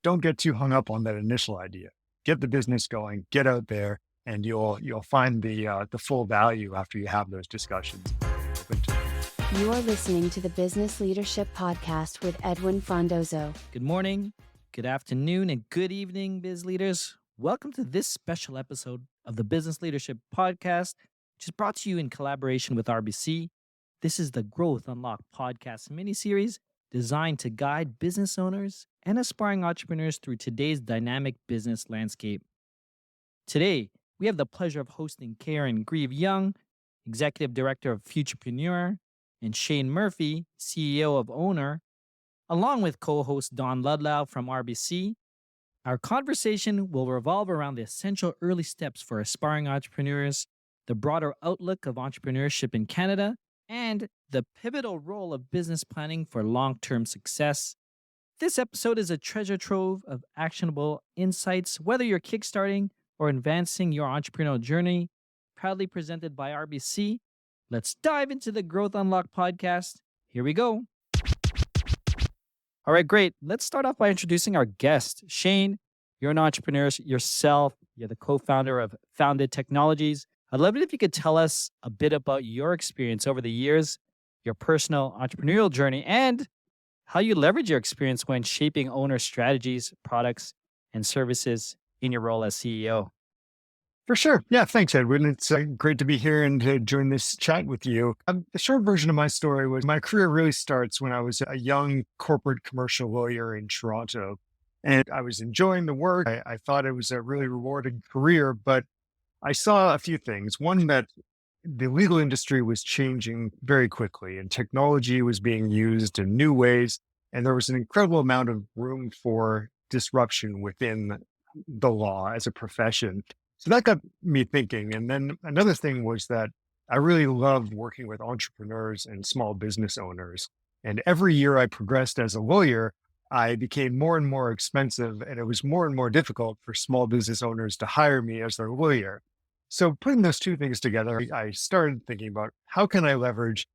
don't get too hung up on that initial idea. Get the business going, get out there, and you'll find the full value after you have those discussions. Open to them. You are listening to the Business Leadership Podcast with Edwin Frondozo. Good morning, good afternoon, and good evening, biz leaders. Welcome to this special episode of the Business Leadership Podcast, which is brought to you in collaboration with RBC. This is the Growth Unlocked podcast mini-series designed to guide business owners and aspiring entrepreneurs through today's dynamic business landscape. Today, we have the pleasure of hosting Karen Greve Young, Executive Director of Futurpreneur, and Shane Murphy, CEO of OWNR, along with co-host Don Ludlow from RBC. Our conversation will revolve around the essential early steps for aspiring entrepreneurs, the broader outlook of entrepreneurship in Canada, and the pivotal role of business planning for long-term success. This episode is a treasure trove of actionable insights, whether you're kickstarting or advancing your entrepreneurial journey. Proudly presented by RBC. Let's dive into the Growth Unlocked podcast. Here we go. All right, great. Let's start off by introducing our guest. Shane, you're an entrepreneur yourself. You're the co-founder of Founded Technologies. I'd love it if you could tell us a bit about your experience over the years, your personal entrepreneurial journey, and how you leverage your experience when shaping owner strategies, products, and services in your role as CEO. For sure. Yeah, thanks, Edwin. It's great to be here and to join this chat with you. The short version of my story was my career really starts when I was a young corporate commercial lawyer in Toronto. And I was enjoying the work. I thought it was a really rewarding career, but I saw a few things. One, that the legal industry was changing very quickly and technology was being used in new ways. And there was an incredible amount of room for disruption within the law as a profession. So that got me thinking. And then another thing was that I really loved working with entrepreneurs and small business owners. And every year I progressed as a lawyer, I became more and more expensive, and it was more and more difficult for small business owners to hire me as their lawyer. So putting those two things together, I started thinking about how can I leverage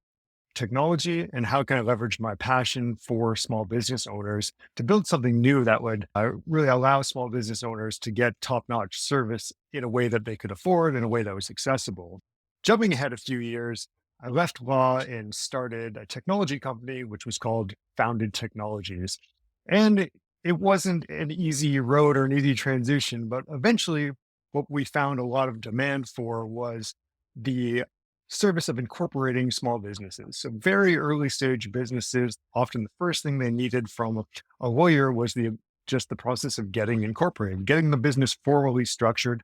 technology and how can I leverage my passion for small business owners to build something new that would really allow small business owners to get top-notch service in a way that they could afford, in a way that was accessible. Jumping ahead a few years, I left law and started a technology company, which was called Founded Technologies. And it wasn't an easy road or an easy transition, but eventually what we found a lot of demand for was the service of incorporating small businesses. So very early stage businesses, often the first thing they needed from a lawyer was just the process of getting incorporated, getting the business formally structured.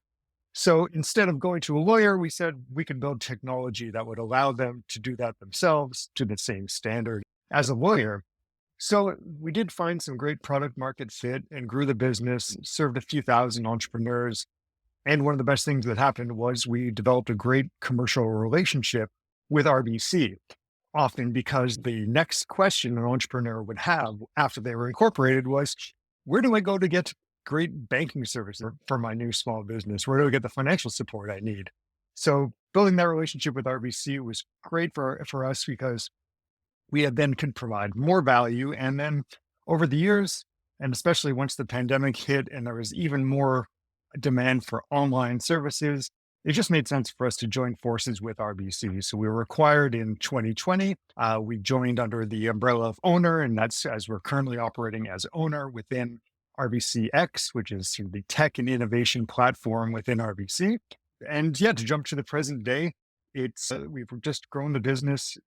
So instead of going to a lawyer, we said we could build technology that would allow them to do that themselves to the same standard as a lawyer. So we did find some great product market fit and grew the business, served a few thousand entrepreneurs. And one of the best things that happened was we developed a great commercial relationship with RBC, often because the next question an entrepreneur would have after they were incorporated was, where do I go to get great banking services for my new small business? Where do I get the financial support I need? So building that relationship with RBC was great for us because we then could provide more value. And then over the years, and especially once the pandemic hit and there was even more demand for online services, it just made sense for us to join forces with RBC. So we were acquired in 2020. We joined under the umbrella of OWNR, and that's as we're currently operating as OWNR within RBCX, which is sort of the tech and innovation platform within RBC. And yeah, to jump to the present day, we've just grown the business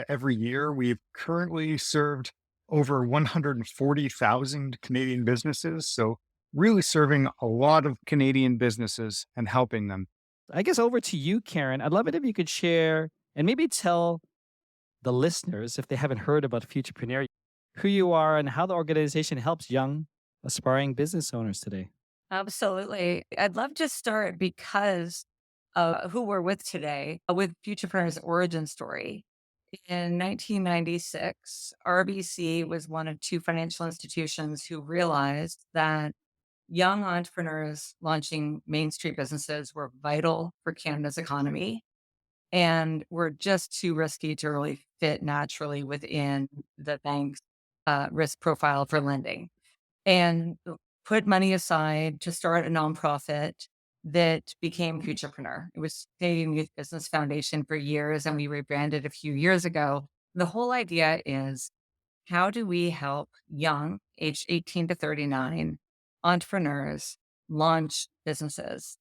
every year. We've currently served over 140,000 Canadian businesses. So really serving a lot of Canadian businesses and helping them. I guess over to you, Karen. I'd love it if you could share and maybe tell the listeners, if they haven't heard about Futurpreneur, who you are and how the organization helps young, aspiring business owners today. Absolutely. I'd love to start because of who we're with today with Futurepreneur's origin story. In 1996, RBC was one of two financial institutions who realized that young entrepreneurs launching Main Street businesses were vital for Canada's economy and were just too risky to really fit naturally within the bank's risk profile for lending. and put money aside to start a nonprofit that became Futurpreneur. It was Canadian Youth Business Foundation for years, and we rebranded a few years ago. The whole idea is, how do we help young, aged 18 to 39 entrepreneurs launch businesses?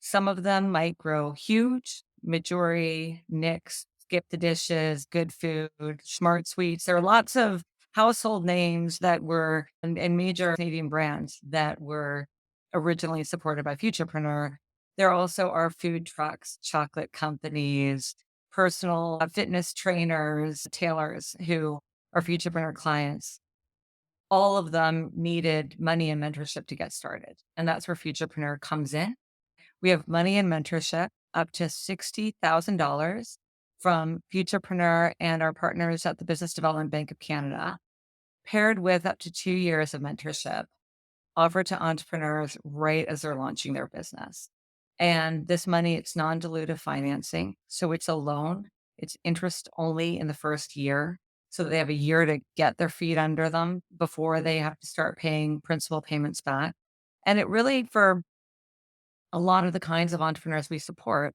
Some of them might grow huge, Majori, Nix, Skip the Dishes, Good Food, Smart Sweets. There are lots of household names that were and major Canadian brands that were originally supported by Futurepreneur. There also are food trucks, chocolate companies, personal fitness trainers, tailors who are Futurepreneur clients. All of them needed money and mentorship to get started. And that's where Futurepreneur comes in. We have money and mentorship up to $60,000 from Futurepreneur and our partners at the Business Development Bank of Canada, paired with up to 2 years of mentorship offered to entrepreneurs right as they're launching their business. And this money, it's non-dilutive financing. So it's a loan. It's interest only in the first year. So they have a year to get their feet under them before they have to start paying principal payments back. And it really, for a lot of the kinds of entrepreneurs we support,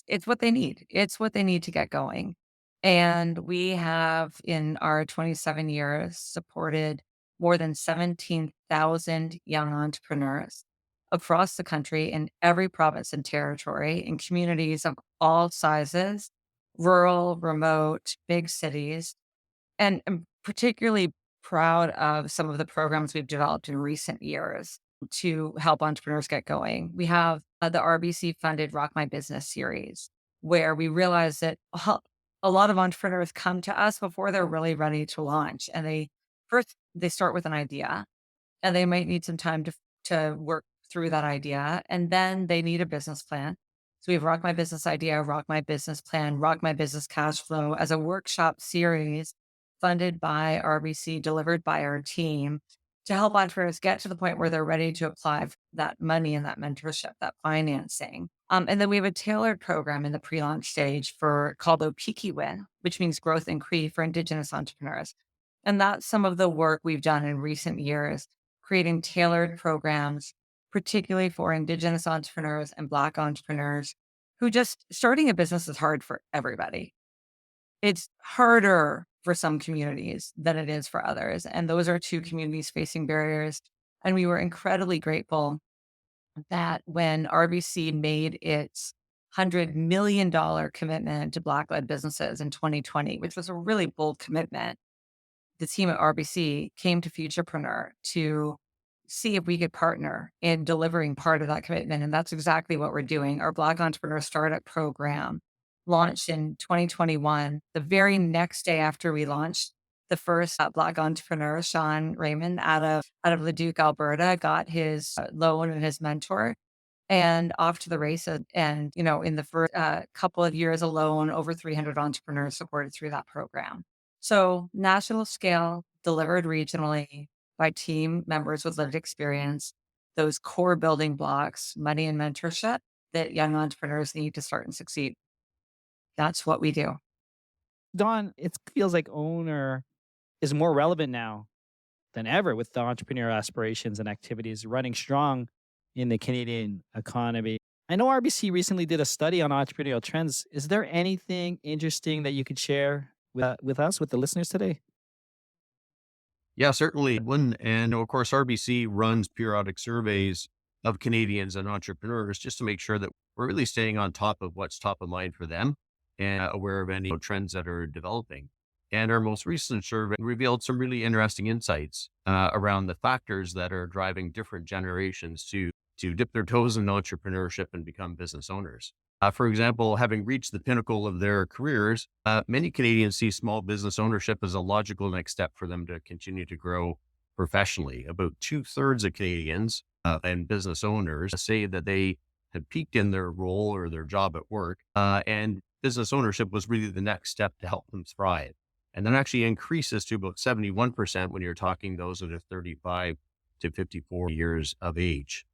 it's what they need. It's what they need to get going. And we have, in our 27 years, supported more than 17,000 young entrepreneurs across the country in every province and territory in communities of all sizes, rural, remote, big cities. And I'm particularly proud of some of the programs we've developed in recent years to help entrepreneurs get going. We have the RBC funded Rock My Business series, where we realize that a lot of entrepreneurs come to us before they're really ready to launch. And they start with an idea, and they might need some time to work through that idea. And then they need a business plan. So we have Rock My Business Idea, Rock My Business Plan, Rock My Business Cash Flow as a workshop series funded by RBC, delivered by our team, to help entrepreneurs get to the point where they're ready to apply for that money and that mentorship, that financing. And then we have a tailored program in the pre-launch stage called Opiki Win, which means growth in Cree for Indigenous entrepreneurs. And that's some of the work we've done in recent years, creating tailored programs, particularly for Indigenous entrepreneurs and Black entrepreneurs who just starting a business is hard for everybody. It's harder for some communities than it is for others. And those are two communities facing barriers. And we were incredibly grateful that when RBC made its $100 million commitment to Black-led businesses in 2020, which was a really bold commitment, the team at RBC came to Futurepreneur to see if we could partner in delivering part of that commitment. And that's exactly what we're doing. Our Black Entrepreneur Startup Program launched in 2021. The very next day after we launched, the first Black entrepreneur, Sean Raymond, out of Leduc, Alberta, got his loan and his mentor and off to the races. And, in the first couple of years alone, over 300 entrepreneurs supported through that program. So national scale, delivered regionally by team members with lived experience, those core building blocks, money and mentorship that young entrepreneurs need to start and succeed. That's what we do. Don, it feels like owner is more relevant now than ever with the entrepreneurial aspirations and activities running strong in the Canadian economy. I know RBC recently did a study on entrepreneurial trends. Is there anything interesting that you could share with us, with the listeners today? Yeah, certainly. And of course, RBC runs periodic surveys of Canadians and entrepreneurs just to make sure that we're really staying on top of what's top of mind for them and aware of any trends that are developing. And our most recent survey revealed some really interesting insights around the factors that are driving different generations to dip their toes in entrepreneurship and become business owners. For example, having reached the pinnacle of their careers, many Canadians see small business ownership as a logical next step for them to continue to grow professionally. About 2/3 of Canadians and business owners say that they had peaked in their role or their job at work, and business ownership was really the next step to help them thrive. And that actually increases to about 71% when you're talking those that are 35 to 54 years of age.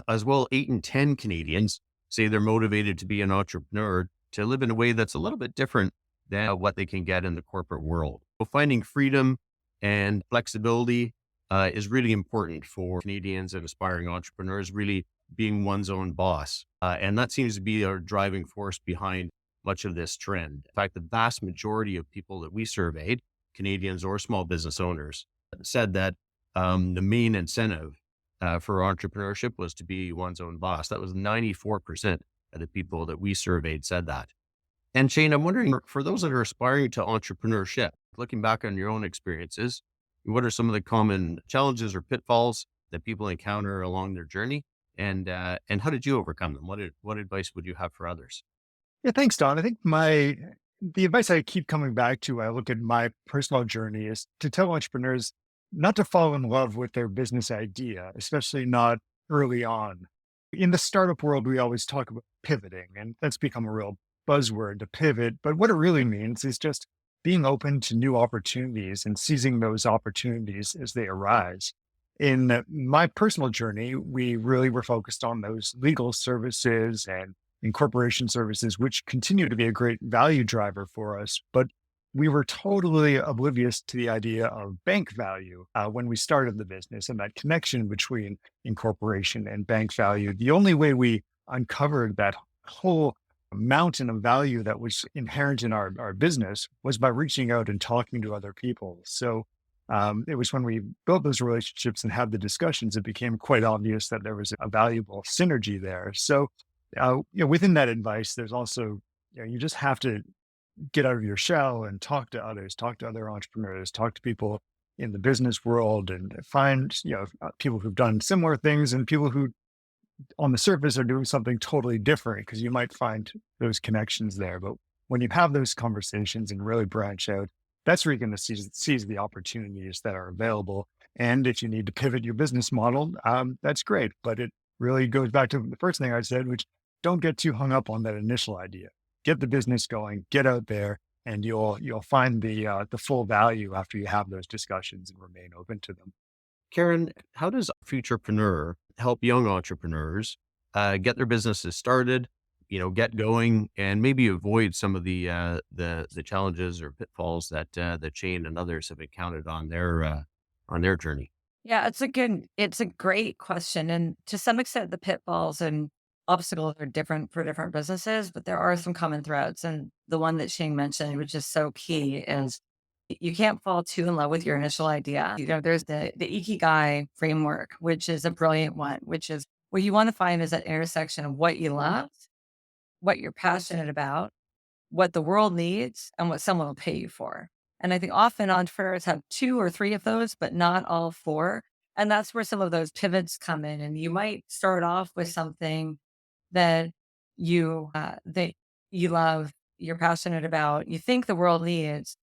As well, 8 in 10 Canadians say they're motivated to be an entrepreneur to live in a way that's a little bit different than what they can get in the corporate world. So finding freedom and flexibility is really important for Canadians and aspiring entrepreneurs, really being one's own boss. And that seems to be a driving force behind much of this trend. In fact, the vast majority of people that we surveyed, Canadians or small business owners, said that the main incentive for entrepreneurship was to be one's own boss. That was 94% of the people that we surveyed said that. And Shane, I'm wondering for those that are aspiring to entrepreneurship, looking back on your own experiences, what are some of the common challenges or pitfalls that people encounter along their journey? And how did you overcome them? What advice would you have for others? Yeah, thanks, Don. I think the advice I keep coming back to when I look at my personal journey is to tell entrepreneurs not to fall in love with their business idea, especially not early on. In the startup world, we always talk about pivoting, and that's become a real buzzword to pivot. But what it really means is just being open to new opportunities and seizing those opportunities as they arise. In my personal journey, we really were focused on those legal services and incorporation services, which continue to be a great value driver for us. But we were totally oblivious to the idea of bank value when we started the business and that connection between incorporation and bank value. The only way we uncovered that whole mountain of value that was inherent in our business was by reaching out and talking to other people. So it was when we built those relationships and had the discussions, it became quite obvious that there was a valuable synergy there. So within that advice, there's also, you just have to get out of your shell and talk to others, talk to other entrepreneurs, talk to people in the business world and find, people who've done similar things and people who on the surface are doing something totally different because you might find those connections there. But when you have those conversations and really branch out, that's where you're going to seize the opportunities that are available. And if you need to pivot your business model, that's great. But it really goes back to the first thing I said, which don't get too hung up on that initial idea. Get the business going, get out there, and you'll find the full value after you have those discussions and remain open to them. Karen, how does Futurpreneur help young entrepreneurs get their businesses started, get going, and maybe avoid some of the challenges or pitfalls that that Shane and others have encountered on their journey? Yeah, it's a great question. And to some extent, the pitfalls and obstacles are different for different businesses, but there are some common threads. And the one that Shane mentioned, which is so key, is you can't fall too in love with your initial idea. There's the Ikigai framework, which is a brilliant one, which is what you want to find is that intersection of what you love, what you're passionate about, what the world needs, and what someone will pay you for. And I think often entrepreneurs have two or three of those, but not all four. And that's where some of those pivots come in. And you might start off with something that you love, you're passionate about, you think the world needs,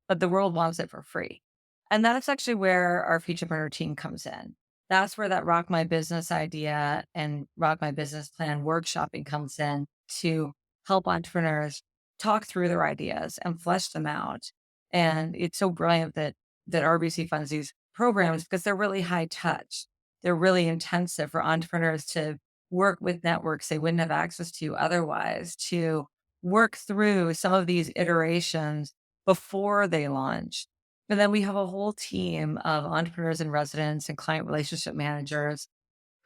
but the world wants it for free. And that's actually where our Futurepreneur team comes in. That's where that Rock My Business idea and Rock My Business Plan workshopping comes in to help entrepreneurs talk through their ideas and flesh them out. And it's so brilliant that RBC funds these programs because they're really high touch. They're really intensive for entrepreneurs to work with networks they wouldn't have access to otherwise, to work through some of these iterations before they launch. But then we have a whole team of entrepreneurs in residence and client relationship managers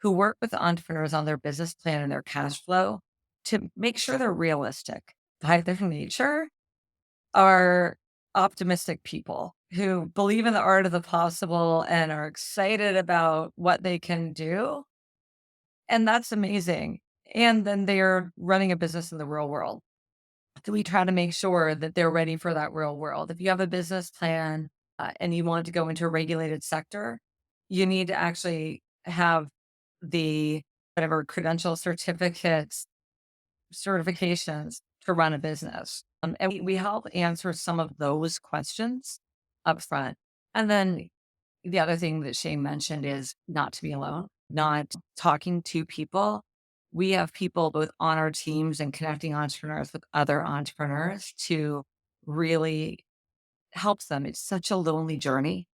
who work with the entrepreneurs on their business plan and their cash flow to make sure they're realistic. By their nature, are optimistic people who believe in the art of the possible and are excited about what they can do. And that's amazing. And then they're running a business in the real world. So we try to make sure that they're ready for that real world. If you have a business plan and you want to go into a regulated sector, you need to actually have the whatever credential certificates, certifications to run a business. And we help answer some of those questions up front. And then the other thing that Shane mentioned is not to be alone, not talking to people. We have people both on our teams and connecting entrepreneurs with other entrepreneurs to really help them. It's such a lonely journey.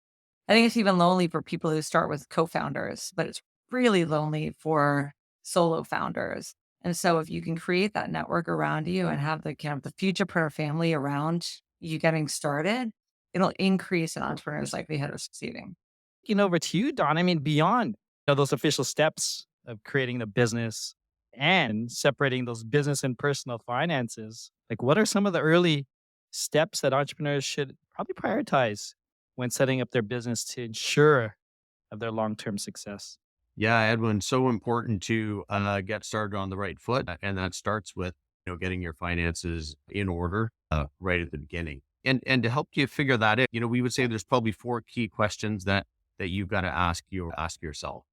I think it's even lonely for people who start with co-founders, but it's really lonely for solo founders. And so if you can create that network around you and have the kind of the Futurepreneur family around you getting started, it'll increase an entrepreneur's likelihood of succeeding. Over to you, Don. I mean, beyond those official steps of creating the business and separating those business and personal finances, like what are some of the early steps that entrepreneurs should probably prioritize when setting up their business to ensure of their long-term success? Yeah, Edwin, so important to get started on the right foot. And that starts with, getting your finances in order right at the beginning. And to help you figure that out, we would say there's probably four key questions that you've got to ask yourself.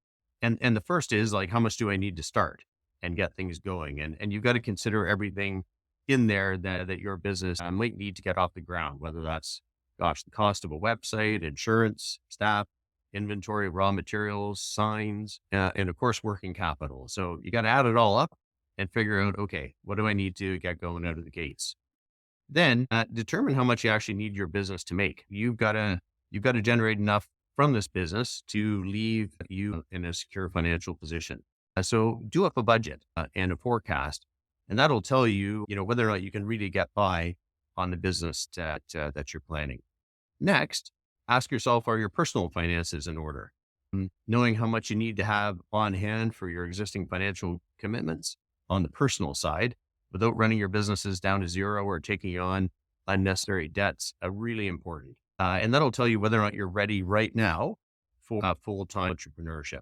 And the first is like, how much do I need to start and get things going? And you've got to consider everything in there that your business might need to get off the ground, whether that's, gosh, the cost of a website, insurance, staff, inventory, raw materials, signs, and of course, working capital. So you got to add it all up and figure out, okay, what do I need to get going out of the gates? Then determine how much you actually need your business to make. You've got to generate enough from this business to leave you in a secure financial position. So do up a budget and a forecast, and that'll tell you, whether or not you can really get by on the business that you're planning. Next, ask yourself, are your personal finances in order? Knowing how much you need to have on hand for your existing financial commitments on the personal side without running your businesses down to zero or taking on unnecessary debts are really important. And that'll tell you whether or not you're ready right now for full-time entrepreneurship.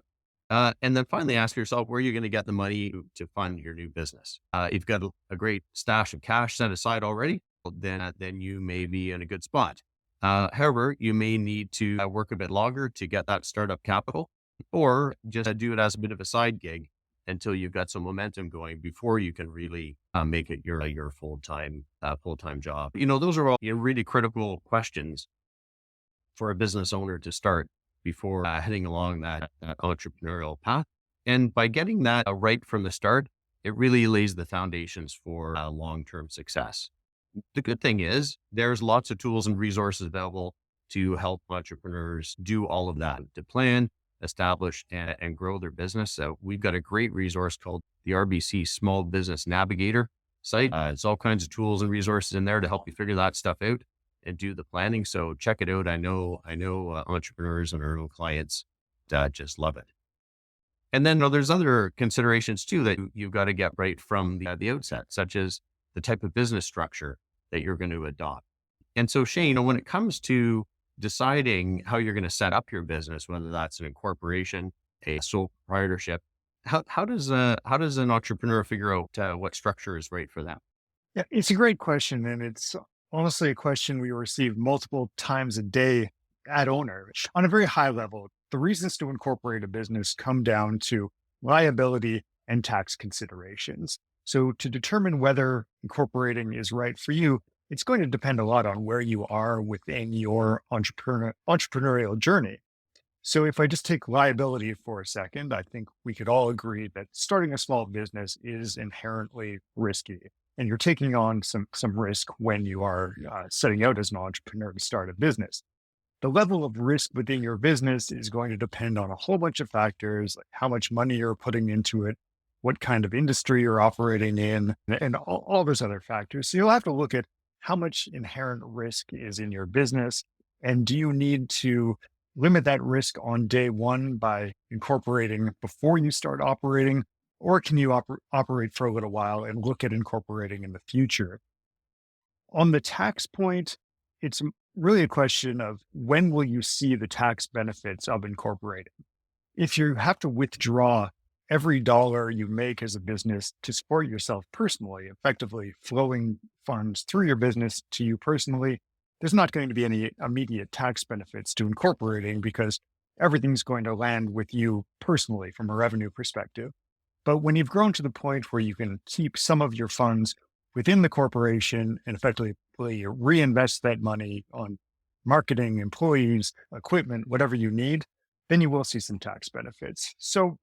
And then finally ask yourself where you're going to get the money to fund your new business. If you've got a great stash of cash set aside already, well, then you may be in a good spot. However, you may need to work a bit longer to get that startup capital, or just do it as a bit of a side gig until you've got some momentum going before you can really make it your full-time job. Those are all really critical questions for a business owner to start before heading along that entrepreneurial path. And by getting that right from the start, it really lays the foundations for long-term success. The good thing is there's lots of tools and resources available to help entrepreneurs do all of that, to plan, establish, and grow their business. So we've got a great resource called the RBC Small Business Navigator site. It's all kinds of tools and resources in there to help you figure that stuff out and do the planning. So check it out. I know entrepreneurs and our own clients just love it. And then there's other considerations too that you've got to get right from the outset, such as the type of business structure that you're going to adopt. And so Shane, when it comes to deciding how you're going to set up your business, whether that's an incorporation, a sole proprietorship, how does an entrepreneur figure out what structure is right for them? Yeah, it's a great question. And it's honestly a question we receive multiple times a day at Owner. On a very high level, the reasons to incorporate a business come down to liability and tax considerations. So to determine whether incorporating is right for you, it's going to depend a lot on where you are within your entrepreneurial journey. So if I just take liability for a second, I think we could all agree that starting a small business is inherently risky. And you're taking on some risk when you are setting out as an entrepreneur to start a business. The level of risk within your business is going to depend on a whole bunch of factors, like how much money you're putting into it, what kind of industry you're operating in, and all those other factors. So you'll have to look at how much inherent risk is in your business, and do you need to limit that risk on day one by incorporating before you start operating, or can you operate for a little while and look at incorporating in the future? On the tax point, it's really a question of when will you see the tax benefits of incorporating? If you have to withdraw every dollar you make as a business to support yourself personally, effectively flowing funds through your business to you personally, there's not going to be any immediate tax benefits to incorporating because everything's going to land with you personally from a revenue perspective. But when you've grown to the point where you can keep some of your funds within the corporation and effectively reinvest that money on marketing, employees, equipment, whatever you need, then you will see some tax benefits. So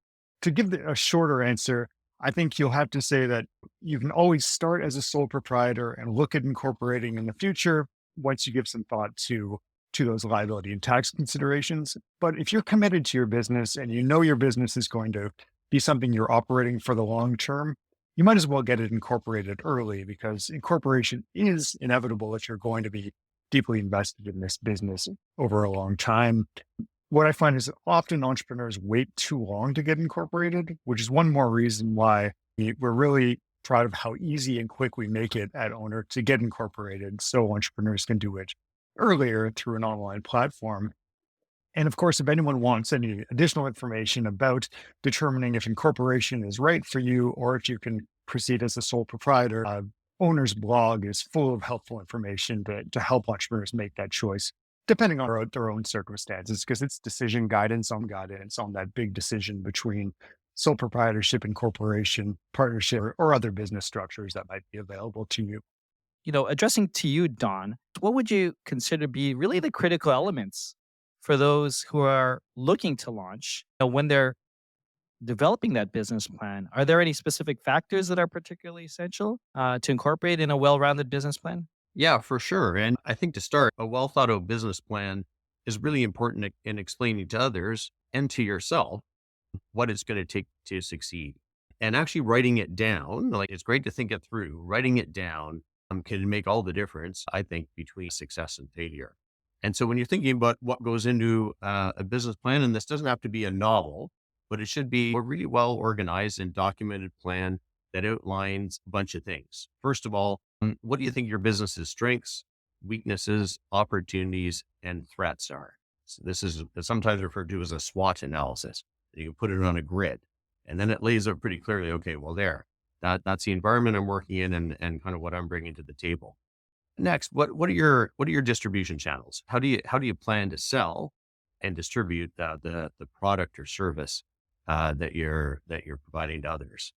to give a shorter answer, I think you'll have to say that you can always start as a sole proprietor and look at incorporating in the future once you give some thought to those liability and tax considerations. But if you're committed to your business and you know your business is going to be something you're operating for the long term, you might as well get it incorporated early because incorporation is inevitable if you're going to be deeply invested in this business over a long time. what I find is often entrepreneurs wait too long to get incorporated, which is one more reason why we're really proud of how easy and quick we make it at Owner to get incorporated so entrepreneurs can do it earlier through an online platform. And of course, if anyone wants any additional information about determining if incorporation is right for you or if you can proceed as a sole proprietor, Owner's blog is full of helpful information to help entrepreneurs make that choice, depending on their own circumstances, because it's decision guidance on that big decision between sole proprietorship, incorporation, partnership, or other business structures that might be available to you. Addressing to you, Don, what would you consider to be really the critical elements for those who are looking to launch? When they're developing that business plan, are there any specific factors that are particularly essential to incorporate in a well-rounded business plan? Yeah, for sure. And I think to start, a well thought out business plan is really important in explaining to others and to yourself what it's going to take to succeed. And actually writing it down, like it's great to think it through. Writing it down can make all the difference, I think, between success and failure. And so when you're thinking about what goes into a business plan, and this doesn't have to be a novel, but it should be a really well organized and documented plan that outlines a bunch of things. First of all, what do you think your business's strengths, weaknesses, opportunities, and threats are? So this is sometimes referred to as a SWOT analysis. You can put it on a grid, and then it lays out pretty clearly, okay, well, that's the environment I'm working in and kind of what I'm bringing to the table. Next, what are your distribution channels? How do you plan to sell and distribute the product or service that you're providing to others?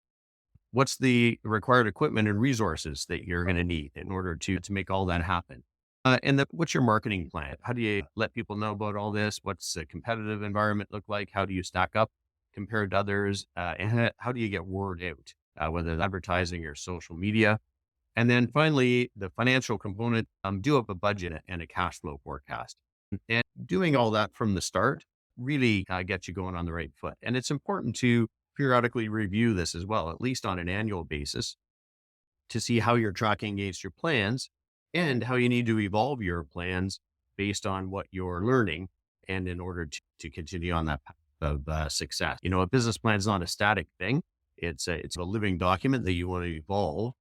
What's the required equipment and resources that you're going to need in order to make all that happen? What's your marketing plan? How do you let people know about all this? What's the competitive environment look like? How do you stack up compared to others? And how do you get word out, whether it's advertising or social media? And then finally, the financial component, do up a budget and a cash flow forecast. And doing all that from the start really gets you going on the right foot. And it's important to periodically review this as well, at least on an annual basis, to see how you're tracking against your plans and how you need to evolve your plans based on what you're learning and in order to continue on that path of success. A business plan is not a static thing. It's a living document that you want to evolve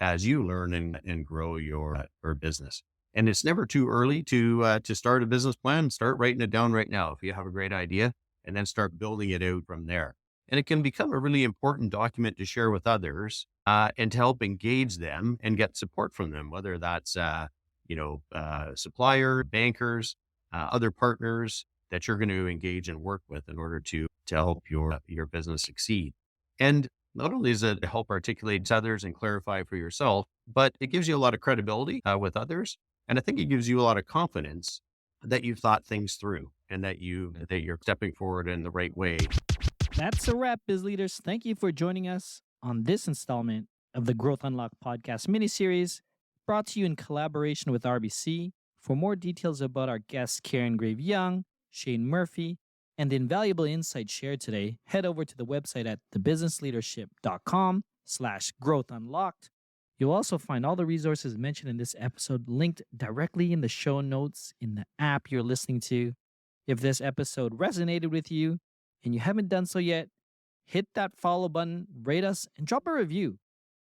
as you learn and grow your business. And it's never too early to start a business plan. Start writing it down right now if you have a great idea, and then start building it out from there. And it can become a really important document to share with others and to help engage them and get support from them, whether that's supplier, bankers, other partners that you're going to engage and work with in order to help your business succeed. And not only does it help articulate to others and clarify for yourself, but it gives you a lot of credibility with others. And I think it gives you a lot of confidence that you've thought things through and that you're stepping forward in the right way. That's a wrap, biz leaders. Thank you for joining us on this installment of the Growth Unlocked podcast miniseries, brought to you in collaboration with RBC. For more details about our guests, Karen Greve Young, Shane Murphy, and the invaluable insights shared today, head over to the website at thebusinessleadership.com/growth unlocked. You'll also find all the resources mentioned in this episode linked directly in the show notes in the app you're listening to. If this episode resonated with you and you haven't done so yet, hit that follow button, rate us, and drop a review.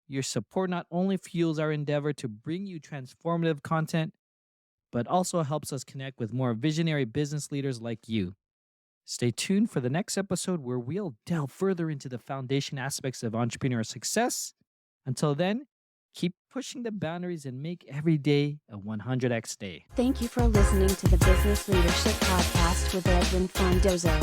Your support not only fuels our endeavor to bring you transformative content, but also helps us connect with more visionary business leaders like you. Stay tuned for the next episode where we'll delve further into the foundation aspects of entrepreneurial success. Until then, keep pushing the boundaries and make every day a 100x day. Thank you for listening to the Business Leadership Podcast with Edwin Frondozo.